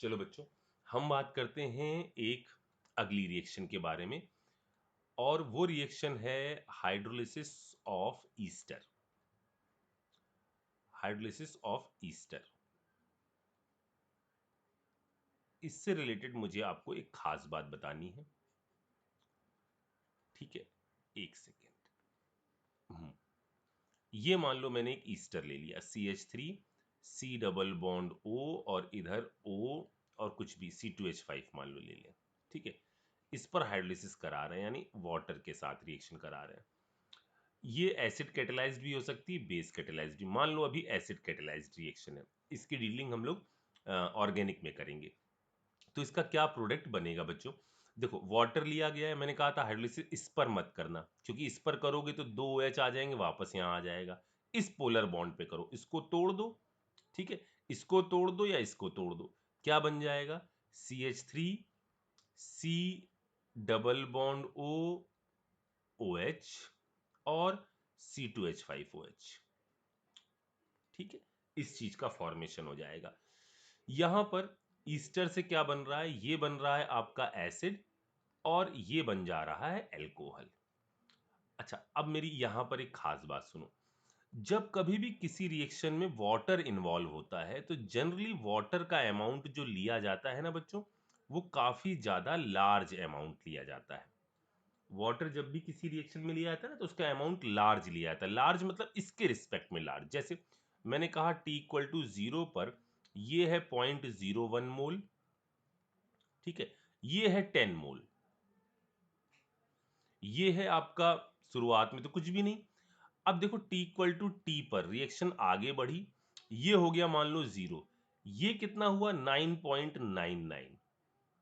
चलो बच्चों, हम बात करते हैं एक अगली रिएक्शन के बारे में, और वो रिएक्शन है hydrolysis of Easter. Hydrolysis of Easter, इससे रिलेटेड मुझे आपको एक खास बात बतानी है। ठीक है, एक सेकेंड। ये मान लो मैंने एक ईस्टर ले लिया, CH3 C double bond O और इधर O और कुछ भी C2H5 मान लो ले लें। ठीक है, इस पर हाइड्रोलिसिस करा रहे हैं, यानी वाटर के साथ रिएक्शन करा रहे हैं। ये एसिड कैटेलाइज्ड भी हो सकती है, बेस कैटेलाइज्ड भी। मान लो अभी एसिड कैटेलाइज्ड रिएक्शन है, इसकी डीलिंग हम लोग ऑर्गेनिक में करेंगे। तो इसका क्या प्रोडक्ट बनेगा बच्चों? देखो, वाटर लिया गया है, मैंने कहा था हाइड्रोलिसिस इस पर मत करना, क्योंकि इस पर करोगे तो दो OH आ जाएंगे, वापस यहाँ आ जाएगा। इस पोलर बॉन्ड पे करो, इसको तोड़ दो। ठीक है, इसको तोड़ दो या इसको तोड़ दो, क्या बन जाएगा? CH3 C double bond O OH और C2H5OH। ठीक है, इस चीज का फॉर्मेशन हो जाएगा। यहां पर ईस्टर से क्या बन रहा है? ये बन रहा है आपका एसिड, और ये बन जा रहा है एल्कोहल। अच्छा, अब मेरी यहां पर एक खास बात सुनो। जब कभी भी किसी रिएक्शन में वाटर इन्वॉल्व होता है, तो जनरली वाटर का अमाउंट जो लिया जाता है ना बच्चों, वो काफी ज्यादा लार्ज अमाउंट लिया जाता है। वाटर जब भी किसी रिएक्शन में लिया जाता है ना, तो उसका अमाउंट लार्ज लिया जाता है। लार्ज मतलब इसके रिस्पेक्ट में लार्ज। जैसे मैंने कहा T=0 पर ये है 0.01 मोल। ठीक है, ये है 10 मोल। ये है आपका शुरुआत में तो कुछ भी नहीं। अब देखो T=T पर रिएक्शन आगे बढ़ी, ये हो गया मान लो 0। ये कितना हुआ? 9.99।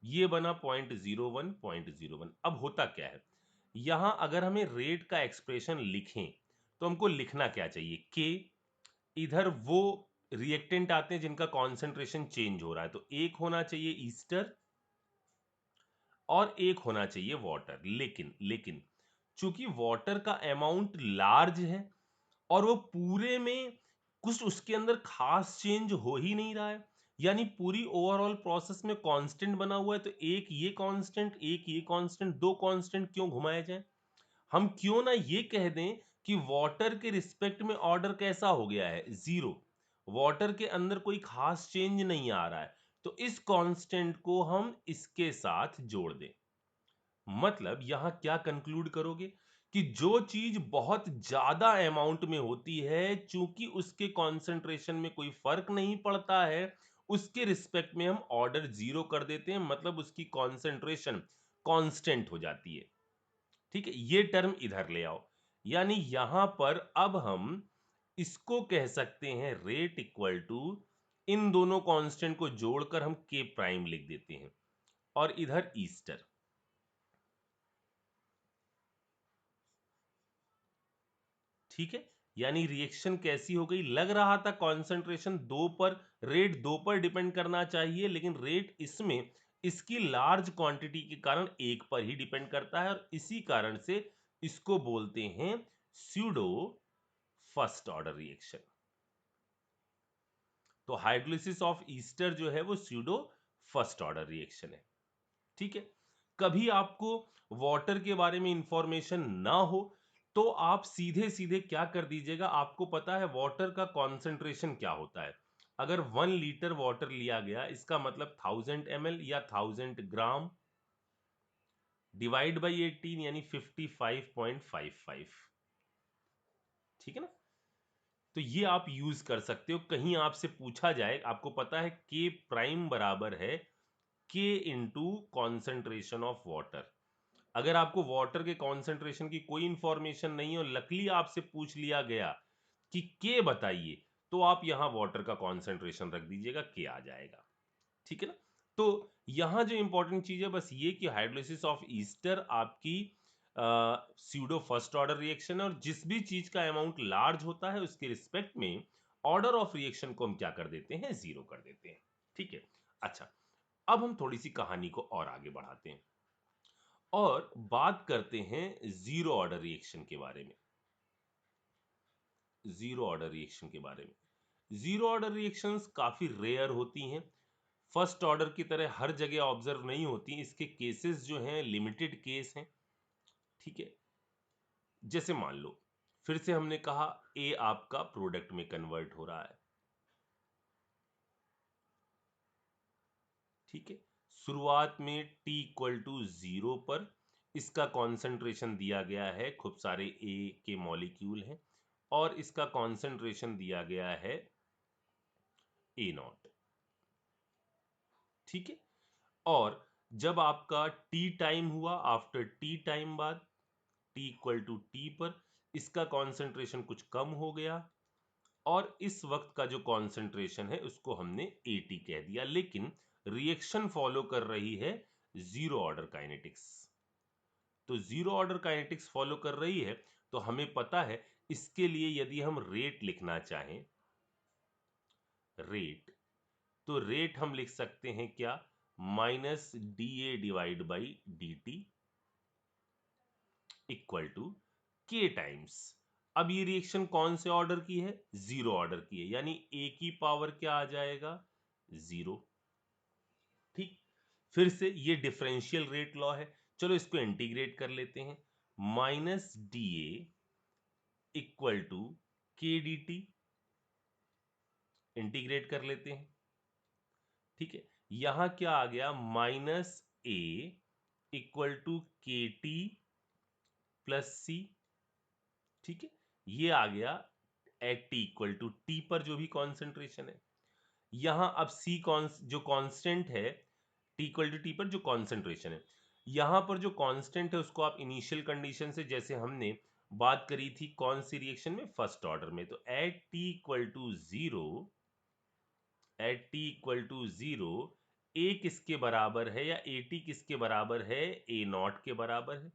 ये बना 0.01। अब होता क्या है, यहां अगर हमें रेट का एक्सप्रेशन लिखें तो हमको लिखना क्या चाहिए? के, इधर वो रिएक्टेंट आते हैं जिनका कॉन्सेंट्रेशन चेंज हो रहा है, तो एक होना चाहिए ईस्टर और एक होना चाहिए वाटर। लेकिन लेकिन चूंकि वाटर का अमाउंट लार्ज है और वो पूरे में कुछ उसके अंदर खास चेंज हो ही नहीं रहा है, यानी पूरी ओवरऑल प्रोसेस में कांस्टेंट बना हुआ है, तो एक ये कांस्टेंट, एक ये कांस्टेंट, दो कांस्टेंट क्यों घुमाए जाए? हम क्यों ना ये कह दें कि वाटर के रिस्पेक्ट में ऑर्डर कैसा हो गया है? 0। वाटर के अंदर कोई खास चेंज नहीं आ रहा है, तो इस कांस्टेंट को हम इसके साथ जोड़ दें। मतलब यहां क्या कंक्लूड करोगे कि जो चीज बहुत ज्यादा अमाउंट में होती है, चूंकि उसके कंसंट्रेशन में कोई फर्क नहीं पड़ता है, उसके रिस्पेक्ट में हम ऑर्डर 0 कर देते हैं, मतलब उसकी कंसंट्रेशन कांस्टेंट हो जाती है। ठीक है, ये टर्म इधर ले आओ, यानी यहां पर अब हम इसको कह सकते हैं रेट इक्वल टू, इन दोनों कांस्टेंट को जोड़कर हम के प्राइम लिख देते हैं, और इधर ईस्टर। ठीक है, यानी रिएक्शन कैसी हो गई? लग रहा था कंसंट्रेशन 2 पर, रेट 2 पर डिपेंड करना चाहिए, लेकिन रेट इसमें इसकी लार्ज क्वांटिटी के कारण 1 पर ही डिपेंड करता है, और इसी कारण से इसको बोलते हैं स्यूडो फर्स्ट ऑर्डर रिएक्शन। तो हाइड्रोलिसिस ऑफ ईस्टर जो है वो स्यूडो फर्स्ट ऑर्डर रिएक्शन है। ठीक है, कभी आपको वाटर के बारे में इंफॉर्मेशन ना हो, तो आप सीधे सीधे क्या कर दीजिएगा, आपको पता है वाटर का कॉन्सेंट्रेशन क्या होता है। अगर 1 लीटर वाटर लिया गया, इसका मतलब 1000 ml या 1000 ग्राम डिवाइड बाई 18, यानी 55.55। ठीक है ना? तो ये आप यूज कर सकते हो। कहीं आपसे पूछा जाए, आपको पता है के प्राइम बराबर है के इंटू कॉन्सेंट्रेशन ऑफ वाटर। अगर आपको वाटर के कॉन्सेंट्रेशन की कोई इंफॉर्मेशन नहीं हो, लकली आपसे पूछ लिया गया कि के बताइए, तो आप यहां वाटर का कॉन्सेंट्रेशन रख दीजिएगा, के आ जाएगा। ठीक है ना? तो यहां जो इंपॉर्टेंट चीज है बस ये कि हाइड्रोलिसिस ऑफ ईस्टर आपकी स्यूडो फर्स्ट ऑर्डर रिएक्शन है, और जिस भी चीज का अमाउंट लार्ज होता है उसके रिस्पेक्ट में ऑर्डर ऑफ रिएक्शन को हम क्या कर देते हैं? 0 कर देते हैं। ठीक है, अच्छा, अब हम थोड़ी सी कहानी को और आगे बढ़ाते हैं और बात करते हैं जीरो ऑर्डर रिएक्शन के बारे में। जीरो ऑर्डर रिएक्शन के बारे में, जीरो ऑर्डर रिएक्शंस काफी रेयर होती हैं। फर्स्ट ऑर्डर की तरह हर जगह ऑब्जर्व नहीं होती, इसके केसेस जो हैं लिमिटेड केस हैं, ठीक है। जैसे मान लो फिर से हमने कहा ए आपका प्रोडक्ट में कन्वर्ट हो रहा है, ठीक है। शुरुआत में टी इक्वल टू 0 पर इसका कॉन्सेंट्रेशन दिया गया है, खूब सारे ए के मॉलिक्यूल हैं और इसका कॉन्सेंट्रेशन दिया गया है ए नॉट, ठीक है। और जब आपका टी टाइम हुआ, आफ्टर टी टाइम बाद टी इक्वल टू टी पर इसका कॉन्सेंट्रेशन कुछ कम हो गया और इस वक्त का जो कॉन्सेंट्रेशन है उसको हमने एटी कह दिया, लेकिन रिएक्शन फॉलो कर रही है जीरो ऑर्डर काइनेटिक्स। तो जीरो ऑर्डर काइनेटिक्स फॉलो कर रही है तो हमें पता है इसके लिए यदि हम रेट लिखना चाहें, रेट, तो रेट हम लिख सकते हैं क्या, minus D A divide by D T equal to K times. अब ये रिएक्शन कौन से ऑर्डर की है, जीरो ऑर्डर की है, यानी ए की पावर क्या आ जाएगा, जीरो, ठीक। फिर से ये डिफरेंशियल रेट लॉ है, चलो इसको इंटीग्रेट कर लेते हैं, minus D A equal to K D T, integrate कर लेते हैं, ठीक है। यहां क्या आ गया, माइनस ए इक्वल टू के टी प्लस सी, ठीक है। ये आ गया at T equal to T पर जो भी कॉन्सेंट्रेशन है। यहां अब सी जो कांस्टेंट है, टी इक्वल टू टी पर जो कॉन्सेंट्रेशन है, यहां पर जो कांस्टेंट है उसको आप इनिशियल कंडीशन से, जैसे हमने बात करी थी कौन सी रिएक्शन में, फर्स्ट ऑर्डर में, तो at T equal to zero, at T equal to zero a किसके बराबर है या ए टी किसके बराबर है, ए नॉट के बराबर है।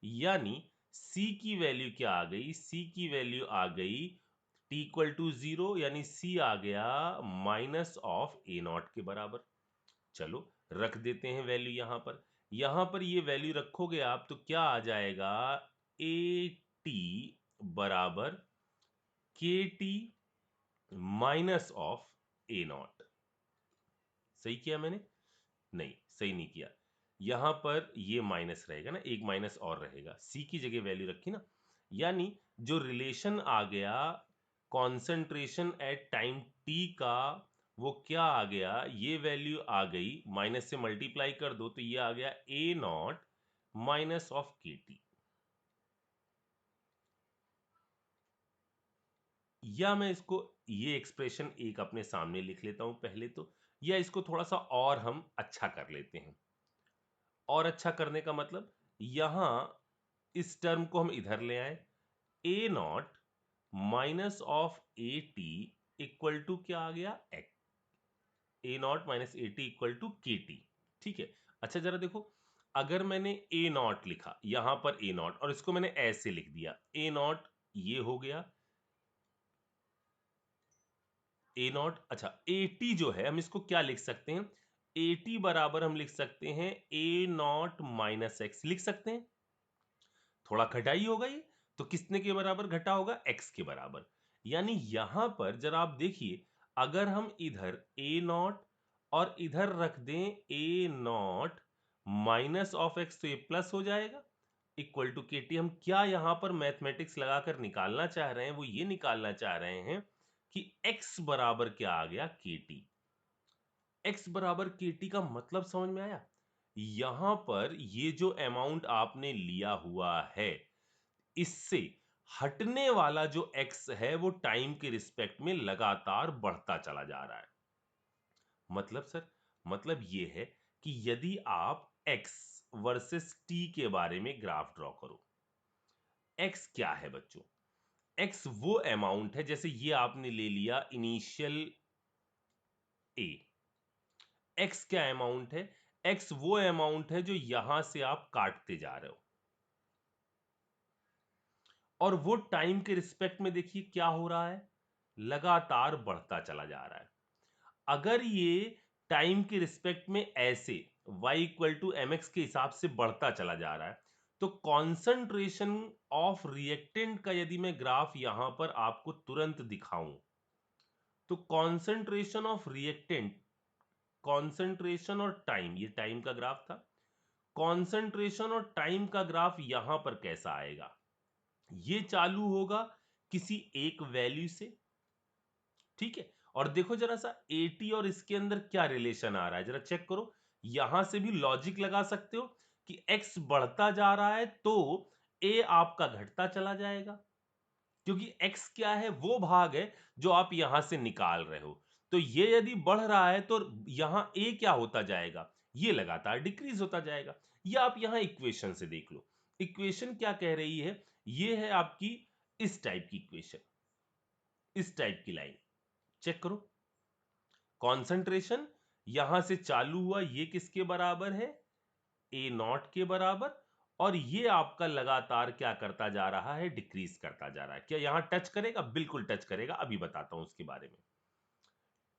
यानी C की वैल्यू क्या आ गई, C की वैल्यू आ गई T इक्वल टू जीरो, यानी C आ गया माइनस ऑफ ए नॉट के बराबर। चलो रख देते हैं वैल्यू यहां पर ये वैल्यू रखोगे आप तो क्या आ जाएगा, ए टी बराबर के T minus of A not. सही किया मैंने, नहीं सही नहीं किया, यहां पर ये माइनस रहेगा ना, एक माइनस और रहेगा, सी की जगह वैल्यू रखी ना, यानी जो रिलेशन आ गया कॉन्सेंट्रेशन एट टाइम टी का, वो क्या आ गया, ये वैल्यू आ गई, माइनस से मल्टीप्लाई कर दो तो ये आ गया ए नॉट माइनस ऑफ के टी। या मैं इसको ये एक्सप्रेशन एक अपने सामने लिख लेता हूं पहले तो, या इसको थोड़ा सा और हम अच्छा कर लेते हैं। और अच्छा करने का मतलब, यहां इस टर्म को हम इधर ले आए, a nought minus of a t equal to क्या आ गया, x, a nought minus a t equal to के टी, ठीक है। अच्छा जरा देखो, अगर मैंने ए नॉट लिखा यहां पर ए नॉट और इसको मैंने ऐसे लिख दिया, ए नॉट ये हो गया ए नॉट, अच्छा ए टी जो है हम इसको क्या लिख सकते हैं, ए टी बराबर हम लिख सकते हैं ए नॉट माइनस एक्स, लिख सकते हैं, थोड़ा घटा ही होगा ये, तो किसने के बराबर घटा होगा, एक्स के बराबर। यानी यहां पर जरा आप देखिए, अगर हम इधर ए नॉट और इधर रख दें ए नॉट माइनस ऑफ एक्स तो ये प्लस हो जाएगा, इक्वल टू के टी। हम क्या यहां पर मैथमेटिक्स लगाकर निकालना चाह रहे हैं, वो ये निकालना चाह रहे हैं कि x बराबर क्या आ गया, के टी। x बराबर के टी का मतलब समझ में आया, यहां पर ये जो अमाउंट आपने लिया हुआ है इससे हटने वाला जो x है वो टाइम के रिस्पेक्ट में लगातार बढ़ता चला जा रहा है। मतलब सर, मतलब ये है कि यदि आप x वर्सेस t के बारे में ग्राफ ड्रॉ करो, x क्या है बच्चों, x वो अमाउंट है, जैसे ये आपने ले लिया इनिशियल a, x क्या अमाउंट है, x वो अमाउंट है जो यहां से आप काटते जा रहे हो, और वो टाइम के रिस्पेक्ट में देखिए क्या हो रहा है, लगातार बढ़ता चला जा रहा है। अगर ये टाइम के रिस्पेक्ट में ऐसे y equal to M X के हिसाब से बढ़ता चला जा रहा है, तो कॉन्सेंट्रेशन ऑफ रिएक्टेंट का यदि मैं ग्राफ यहां पर आपको तुरंत दिखाऊं, तो कॉन्सेंट्रेशन ऑफ रिएक्टेंट कॉन्सेंट्रेशन और टाइम, ये टाइम का ग्राफ था, कॉन्सेंट्रेशन और टाइम का ग्राफ यहां पर कैसा आएगा, ये चालू होगा किसी एक वैल्यू से, ठीक है। और देखो जरा सा 80 और इसके अंदर क्या रिलेशन आ रहा है, जरा चेक करो। यहां से भी लॉजिक लगा सकते हो कि x बढ़ता जा रहा है तो a आपका घटता चला जाएगा, क्योंकि x क्या है, वो भाग है जो आप यहां से निकाल रहे हो। तो ये यदि बढ़ रहा है तो यहां a क्या होता जाएगा, ये लगातार डिक्रीज होता जाएगा। ये आप यहां इक्वेशन से देख लो, इक्वेशन क्या कह रही है, ये है आपकी इस टाइप की इक्वेशन, इस टाइप की लाइन। चेक करो, कॉन्सेंट्रेशन यहां से चालू हुआ, ये किसके बराबर है, ए नॉट के बराबर, और ये आपका लगातार क्या करता जा रहा है, डिक्रीज करता जा रहा है। क्या यहां टच करेगा, बिल्कुल टच करेगा, अभी बताता हूं उसके बारे में।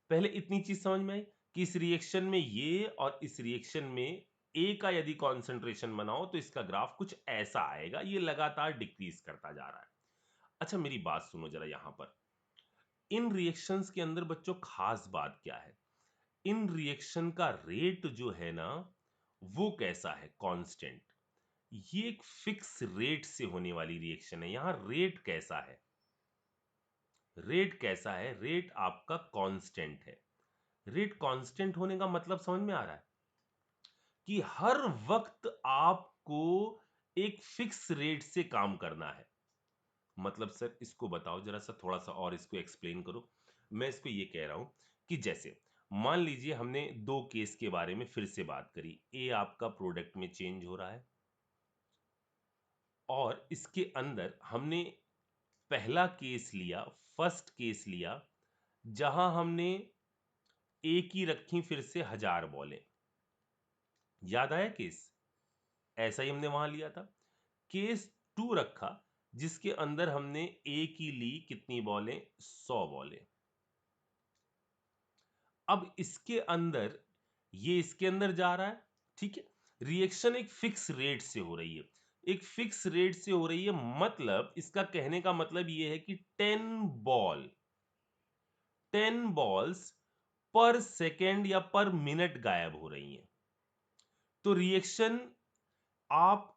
पहले इतनी चीज समझ में आई कि इस रिएक्शन में ये और इस रिएक्शन में ए का यदि कॉन्सेंट्रेशन बनाओ तो इसका ग्राफ कुछ ऐसा आएगा, ये लगातार डिक्रीज करता जा रहा है। अच्छा मेरी बात सुनो जरा, यहां पर इन रिएक्शंस के अंदर बच्चों खास बात क्या है, इन रिएक्शन का रेट जो है ना, वो कैसा है, कांस्टेंट। ये एक फिक्स रेट से होने वाली रिएक्शन है। यहां रेट कैसा है, रेट कैसा है, रेट आपका कांस्टेंट है। रेट कांस्टेंट होने का मतलब समझ में आ रहा है कि हर वक्त आपको एक फिक्स रेट से काम करना है। मतलब सर इसको बताओ जरा सा, थोड़ा सा और इसको एक्सप्लेन करो। मैं इसको ये कह रहा हूं कि जैसे मान लीजिए हमने दो केस के बारे में फिर से बात करी, ए आपका प्रोडक्ट में चेंज हो रहा है, और इसके अंदर हमने पहला केस लिया, फर्स्ट केस लिया, जहां हमने ए की रखी फिर से 1000 बॉलें, याद आया केस, ऐसा ही हमने वहां लिया था। केस 2 रखा जिसके अंदर हमने ए की ली कितनी बॉलें, 100 बॉलें। अब इसके अंदर, ये इसके अंदर जा रहा है, ठीक है, रिएक्शन एक फिक्स रेट से हो रही है, एक फिक्स रेट से हो रही है, मतलब इसका कहने का मतलब ये है कि 10 बॉल्स पर सेकेंड या पर मिनट गायब हो रही हैं। तो रिएक्शन आप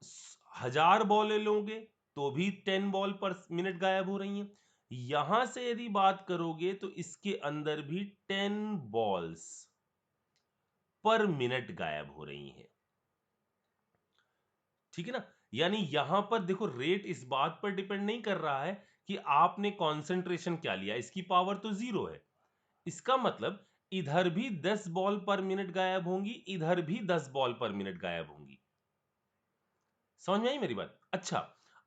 1000 बॉलें लोगे तो भी 10 बॉल पर मिनट गायब हो रही हैं। यहां से यदि बात करोगे तो इसके अंदर भी 10 बॉल्स पर मिनट गायब हो रही हैं, ठीक है ना। यानी यहां पर देखो रेट इस बात पर डिपेंड नहीं कर रहा है कि आपने कॉन्सेंट्रेशन क्या लिया, इसकी पावर तो 0 है। इसका मतलब इधर भी 10 बॉल पर मिनट गायब होंगी, इधर भी 10 बॉल पर मिनट गायब होंगी। समझ में आई मेरी बात। अच्छा,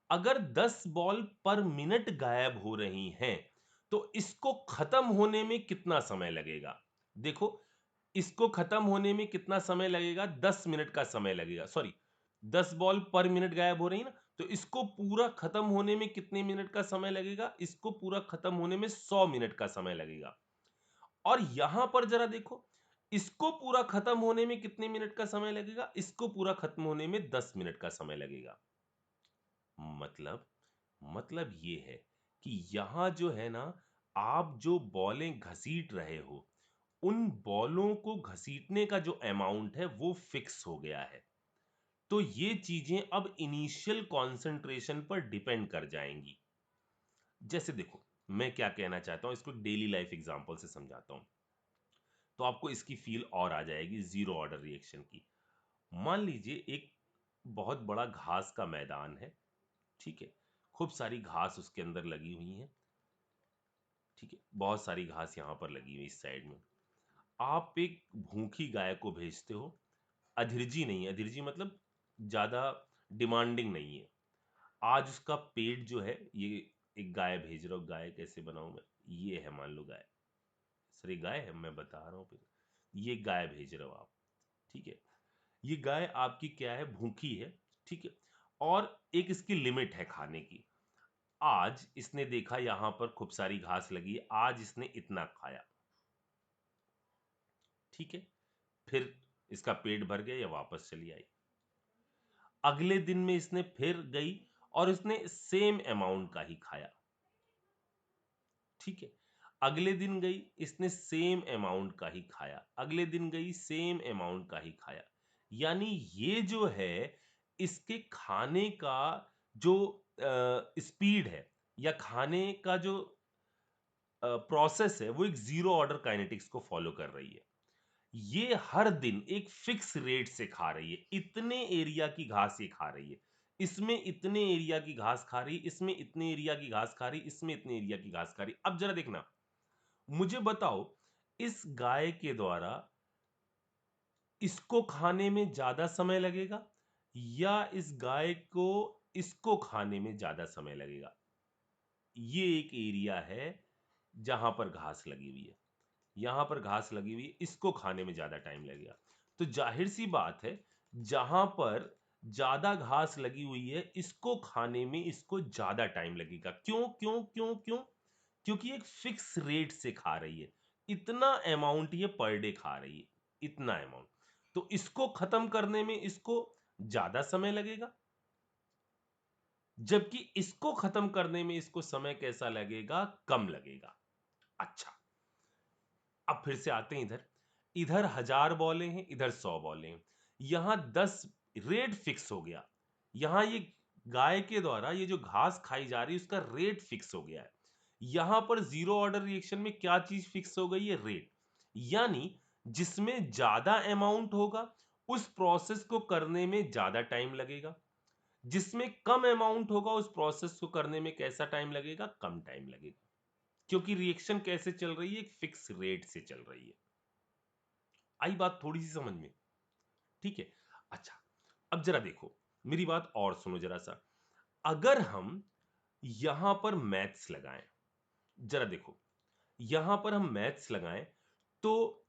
अगर 10 बॉल पर मिनट गायब हो रही हैं तो इसको खत्म होने में कितना समय लगेगा, देखो इसको खत्म होने में कितना समय लगेगा, 10 मिनट का समय लगेगा, सॉरी 10 बॉल पर मिनट गायब हो रही है ना, तो इसको पूरा खत्म होने में कितने मिनट का समय लगेगा, इसको पूरा खत्म होने में 100 मिनट का समय लगेगा। और यहां पर जरा देखो, इसको पूरा खत्म होने में कितने मिनट का समय लगेगा, इसको पूरा खत्म होने में 10 मिनट का समय लगेगा। मतलब ये है कि यहां जो है ना, आप जो बॉलें घसीट रहे हो, उन बॉलों को घसीटने का जो अमाउंट है वो फिक्स हो गया है। तो ये चीजें अब इनिशियल कॉन्सेंट्रेशन पर डिपेंड कर जाएंगी। जैसे देखो, मैं क्या कहना चाहता हूं, इसको डेली लाइफ एग्जांपल से समझाता हूं तो आपको इसकी फील और आ जाएगी जीरो ऑर्डर रिएक्शन की। मान लीजिए एक बहुत बड़ा घास का मैदान है, ठीक है, खूब सारी घास उसके अंदर लगी हुई है, ठीक है, बहुत सारी घास यहां पर लगी हुई इस साइड में। आप एक भूखी गाय को भेजते हो, अधीरजी नहीं है, अधीरजी मतलब ज्यादा डिमांडिंग नहीं है, आज उसका पेट जो है, ये एक गाय भेज रहा हूं, गाय कैसे बनाऊं मैं, ये है मान लो गाय, सर ये गाय है, मैं बता रहा हूं फिर, ये गाय भेज रहे हो आप, ठीक है, ये गाय आपकी क्या है, भूखी है, ठीक है, और एक इसकी लिमिट है खाने की। आज इसने देखा यहां पर खूब सारी घास लगी है, आज इसने इतना खाया, ठीक है, फिर इसका पेट भर गया या वापस चली आई। अगले दिन में इसने फिर गई और इसने सेम अमाउंट का ही खाया, ठीक है। अगले दिन गई, इसने सेम अमाउंट का ही खाया, अगले दिन गई सेम अमाउंट का ही खाया। यानी ये जो है इसके खाने का जो स्पीड है या खाने का जो प्रोसेस है वो एक जीरो ऑर्डर काइनेटिक्स को फॉलो कर रही है। ये हर दिन एक फिक्स रेट से खा रही है, इतने एरिया की घास ये खा रही है, इसमें इतने एरिया की घास खा रही, इसमें इतने एरिया की घास खा रही, इसमें इतने एरिया की घास खा रही। अब जरा देखना, मुझे बताओ इस गाय के द्वारा इसको खाने में ज्यादा समय लगेगा या इस गाय को इसको खाने में ज्यादा समय लगेगा? ये एक एरिया है जहां पर घास लगी हुई है, यहां पर घास लगी हुई है, इसको खाने में ज्यादा टाइम लगेगा। तो जाहिर सी बात है जहां पर ज्यादा घास लगी हुई है इसको खाने में इसको ज्यादा टाइम लगेगा। क्यों क्यों क्यों क्यों? क्योंकि एक फिक्स रेट से खा रही है, इतना अमाउंट ये पर डे खा रही है, इतना अमाउंट। तो इसको खत्म करने में इसको ज्यादा समय लगेगा, जबकि इसको खत्म करने में इसको समय कैसा लगेगा? कम लगेगा। अच्छा, अब फिर से आते हैं इधर, इधर 1000 बॉलें हैं, इधर 100 बॉलें हैं, यहां 10 रेट फिक्स हो गया। यहां ये गाय के द्वारा ये जो घास खाई जा रही है उसका रेट फिक्स हो गया है। यहां पर जीरो ऑर्डर रिएक्शन में क्या चीज फिक्स हो गई है? रेट। यानी जिसमें ज्यादा अमाउंट होगा उस प्रोसेस को करने में ज्यादा टाइम लगेगा, जिसमें कम अमाउंट होगा उस प्रोसेस को करने में कैसा टाइम लगेगा? कम टाइम लगेगा। क्योंकि रिएक्शन कैसे चल रही है? एक फिक्स रेट से चल रही है। आई बात थोड़ी सी समझ में? ठीक है। अच्छा, अब जरा देखो, मेरी बात और सुनो जरा सा। अगर हम यहां पर मैथ्स लगाएं, जरा देखो, यहां पर हम मैथ्स लगाएं तो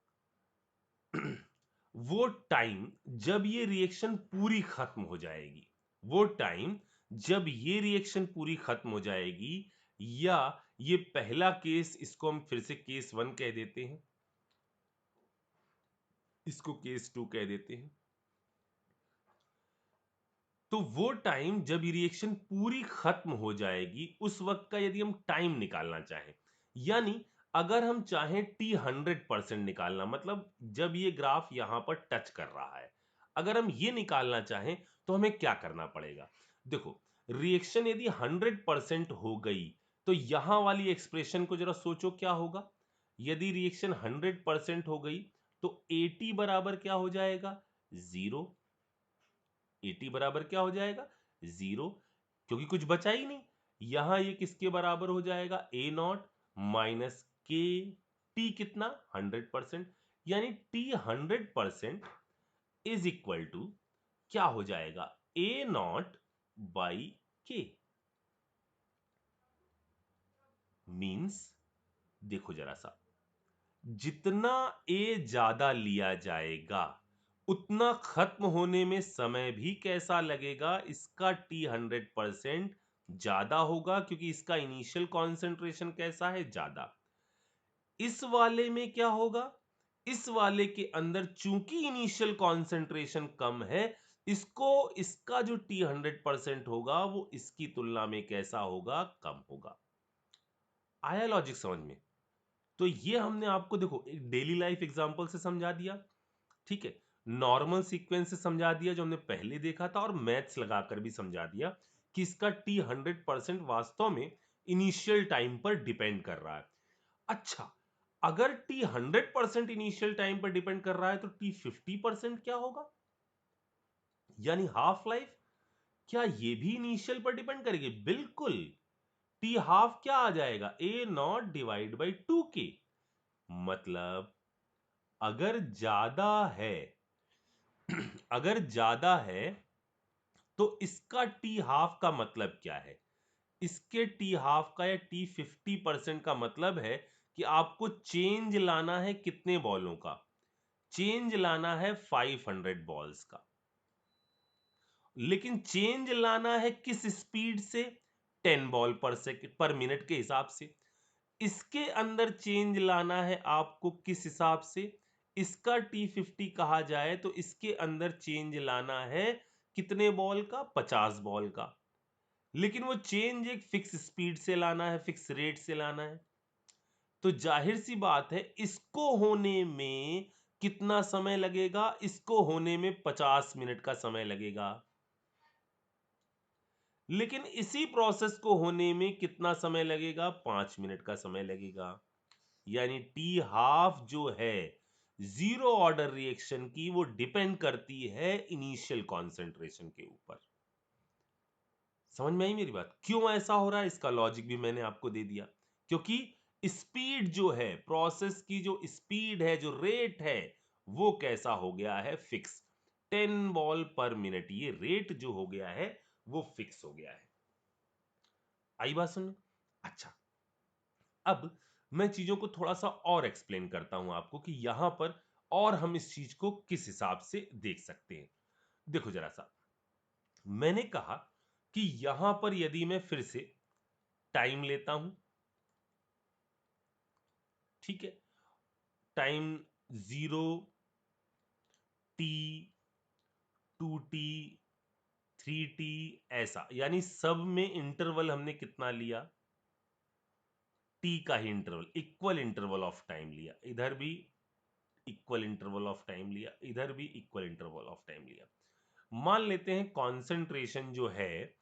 वो टाइम जब ये रिएक्शन पूरी खत्म हो जाएगी, वो टाइम जब ये रिएक्शन पूरी खत्म हो जाएगी, या ये पहला केस, इसको हम फिर से केस 1 कह देते हैं, इसको केस 2 कह देते हैं। तो वो टाइम जब ये रिएक्शन पूरी खत्म हो जाएगी उस वक्त का यदि हम टाइम निकालना चाहें, यानी अगर हम चाहें टी 100% निकालना, मतलब जब ये ग्राफ यहां पर टच कर रहा है, अगर हम ये निकालना चाहें तो हमें क्या करना पड़ेगा? देखो, रिएक्शन यदि 100% हो गई तो यहां वाली एक्सप्रेशन को जरा सोचो क्या होगा। यदि रिएक्शन 100% हो गई तो एटी बराबर क्या हो जाएगा? जीरो। एटी बराबर क्या हो जाएगा? जीरो, क्योंकि कुछ बचा ही नहीं। यहां ये किसके बराबर हो जाएगा? ए नॉट माइनस के टी, कितना? 100%। यानी टी 100% इज इक्वल टू क्या हो जाएगा? ए नॉट बाई के। मीन्स देखो जरा सा, जितना ए ज्यादा लिया जाएगा उतना खत्म होने में समय भी कैसा लगेगा? इसका टी 100% ज्यादा होगा, क्योंकि इसका इनिशियल कॉन्सेंट्रेशन कैसा है? ज्यादा। इस वाले में क्या होगा? इस वाले के अंदर चूंकि इनिशियल कॉन्सेंट्रेशन कम है, इसको, इसका जो टी 100% होगा वो इसकी तुलना में कैसा होगा? कम होगा। आया लॉजिक समझ में? तो ये हमने आपको देखो एक डेली लाइफ एग्जांपल से समझा दिया, ठीक है, नॉर्मल सीक्वेंस से समझा दिया जो हमने पहले देखा था, और मैथ्स लगाकर भी समझा दिया कि इसका टी 100% वास्तव में इनिशियल टाइम पर डिपेंड कर रहा है। अच्छा, अगर टी 100% इनिशियल टाइम पर डिपेंड कर रहा है तो टी 50% क्या होगा? यानी हाफ लाइफ, क्या ये भी इनिशियल पर डिपेंड करेगी? बिल्कुल। टी हाफ क्या आ जाएगा? ए नॉट डिवाइड बाई 2k। मतलब अगर ज्यादा है, अगर ज्यादा है तो इसका टी हाफ का मतलब क्या है? इसके टी हाफ का या टी 50% का मतलब है कि आपको चेंज लाना है कितने बॉलों का? चेंज लाना है 500 बॉल्स का। लेकिन चेंज लाना है किस स्पीड से? 10 बॉल पर सेकंड पर मिनट के हिसाब से। इसके अंदर चेंज लाना है आपको किस हिसाब से? इसका T50 कहा जाए तो इसके अंदर चेंज लाना है कितने बॉल का? 50 बॉल का। लेकिन वो चेंज एक फिक्स स्पीड से लाना है, फिक्स रेट से लाना है। तो जाहिर सी बात है इसको होने में कितना समय लगेगा? इसको होने में 50 मिनट का समय लगेगा। लेकिन इसी प्रोसेस को होने में कितना समय लगेगा? 5 मिनट का समय लगेगा। यानी टी हाफ जो है जीरो ऑर्डर रिएक्शन की, वो डिपेंड करती है इनिशियल कॉन्सेंट्रेशन के ऊपर। समझ में आई मेरी बात? क्यों ऐसा हो रहा है इसका लॉजिक भी मैंने आपको दे दिया। क्योंकि स्पीड जो है, प्रोसेस की जो स्पीड है, जो रेट है, वो कैसा हो गया है? फिक्स। 10 बॉल पर मिनट, ये रेट जो हो गया है वो फिक्स हो गया है। आई बात सुन? अच्छा, अब मैं चीजों को थोड़ा सा और एक्सप्लेन करता हूं आपको कि यहां पर और हम इस चीज को किस हिसाब से देख सकते हैं। देखो जरा सा, मैंने कहा कि यहां पर यदि मैं फिर से टाइम लेता हूं, ठीक है, टाइम 0, टी, 2t, 3t, ऐसा, यानी सब में इंटरवल हमने कितना लिया? टी का ही interval, equal interval of time लिया। इधर भी इक्वल इंटरवल ऑफ टाइम लिया, इधर भी इक्वल इंटरवल ऑफ टाइम लिया। मान लेते हैं कॉन्सेंट्रेशन जो है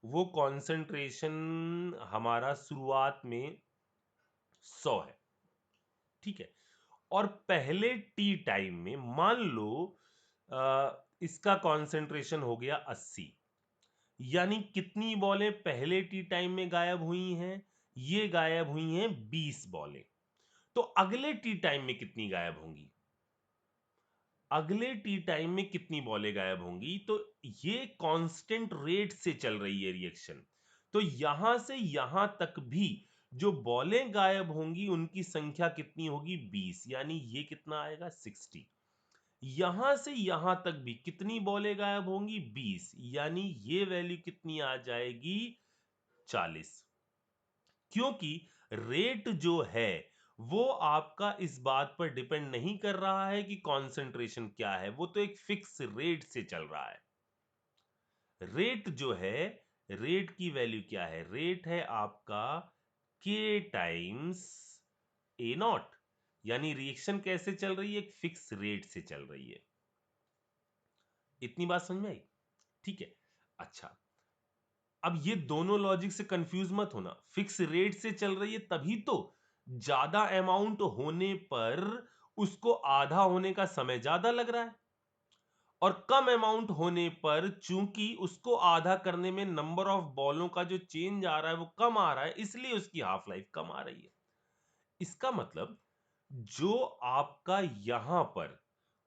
वो कॉन्सेंट्रेशन हमारा शुरुआत में 100 है, ठीक है। और पहले टी टाइम में मान लो इसका कॉन्सेंट्रेशन हो गया 80। यानी कितनी बॉलें पहले टी टाइम में गायब हुई हैं? ये गायब हुई हैं 20 बॉलें। तो अगले टी टाइम में कितनी गायब होंगी? अगले टी टाइम में कितनी बॉलें गायब होंगी? तो ये कांस्टेंट रेट से चल रही है रिएक्शन। तो यहां से यहां तक भी जो बॉलें गायब होंगी उनकी संख्या कितनी होगी? 20। यानी ये कितना आएगा? 60। यहां से यहां तक भी कितनी बॉलें गायब होंगी? 20। यानी ये वैल्यू कितनी आ जाएगी? 40। क्योंकि रेट जो है वो आपका इस बात पर डिपेंड नहीं कर रहा है कि कॉन्सेंट्रेशन क्या है, वो तो एक फिक्स रेट से चल रहा है। रेट जो है, रेट की वैल्यू क्या है? रेट है आपका के टाइम्स ए नॉट। यानी रिएक्शन कैसे चल रही है? एक फिक्स रेट से चल रही है। इतनी बात समझ में आई? ठीक है। अच्छा, अब ये दोनों लॉजिक से कंफ्यूज मत होना। फिक्स रेट से चल रही है तभी तो ज्यादा अमाउंट होने पर उसको आधा होने का समय ज्यादा लग रहा है, और कम अमाउंट होने पर चूंकि उसको आधा करने में नंबर ऑफ बॉलों का जो चेंज आ रहा है वो कम आ रहा है, इसलिए उसकी हाफ लाइफ कम आ रही है। इसका मतलब जो आपका यहां पर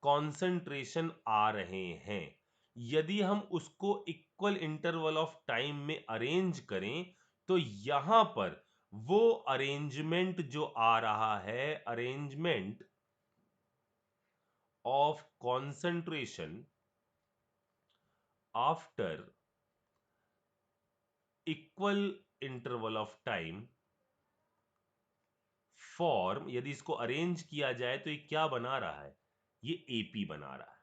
कॉन्सेंट्रेशन आ रहे हैं, यदि हम उसको इक्वल इंटरवल ऑफ टाइम में अरेंज करें तो यहां पर वो अरेंजमेंट जो आ रहा है, arrangement of concentration after equal interval of time form, यदि इसको अरेंज किया जाए तो ये क्या बना रहा है? ये एपी बना रहा है।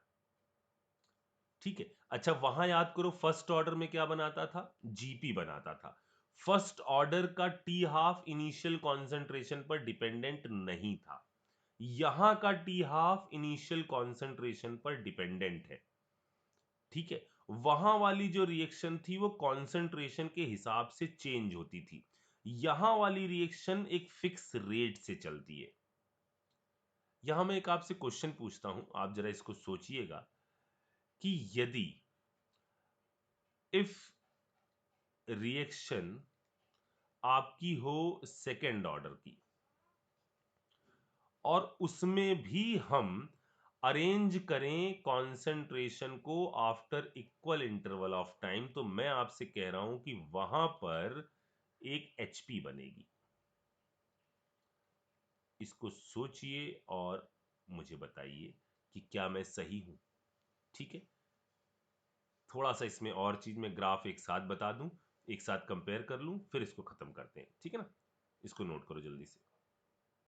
ठीक है। अच्छा, वहां याद करो फर्स्ट ऑर्डर में क्या बनाता था? जीपी बनाता था। फर्स्ट ऑर्डर का टी हाफ इनिशियल कॉन्सेंट्रेशन पर डिपेंडेंट नहीं था। यहां का टी हाफ इनिशियल कॉन्सेंट्रेशन पर डिपेंडेंट है। ठीक है। वहां वाली जो रिएक्शन थी वो कॉन्सेंट्रेशन के हिसाब से चेंज होती थी। यहां वाली रिएक्शन एक फिक्स रेट से चलती है। यहां मैं एक आपसे क्वेश्चन पूछता हूं, आप जरा इसको सोचिएगा कि यदि इफ रिएक्शन आपकी हो सेकेंड ऑर्डर की और उसमें भी हम अरेंज करें कॉन्सेंट्रेशन को after equal interval of time, तो मैं आपसे कह रहा हूं कि वहां पर एक एचपी बनेगी। इसको सोचिए और मुझे बताइए कि क्या मैं सही हूं। ठीक है। थोड़ा सा इसमें और चीज में ग्राफ एक साथ बता दूं, एक साथ कंपेयर कर लूं, फिर इसको खत्म करते हैं। ठीक है ना? इसको नोट करो जल्दी से।